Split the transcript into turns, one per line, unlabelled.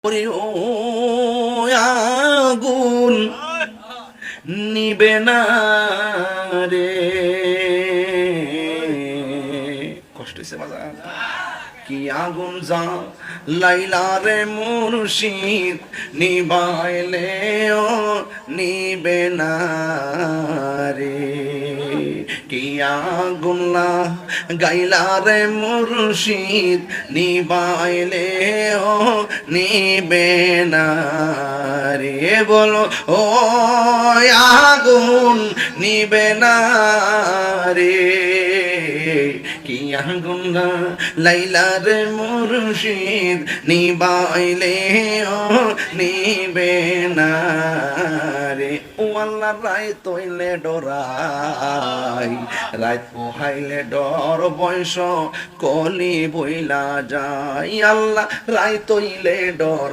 ওরে ও আগুন নিবে না রে, কষ্ট হয়েছে বাজার। কি আগুন যা লাইলা রে মুর্শিদ, নিবাইলে ও নিবে না রে। কি আগুন গাইলা রে মুর্শিদ, নিবাইলে ও নিবে না রে। বলো ও আগুন নিবে না রে, কি আগুন লাইলা রে মুর্শিদ, নিবাইলে ও নিবে না রে। ও আল্লাহ রায় তৈলে ডরাই, রাত পোহাইলে ডর বয়স কলি বইলা যায়। আল্লাহ রায় তৈলে ডর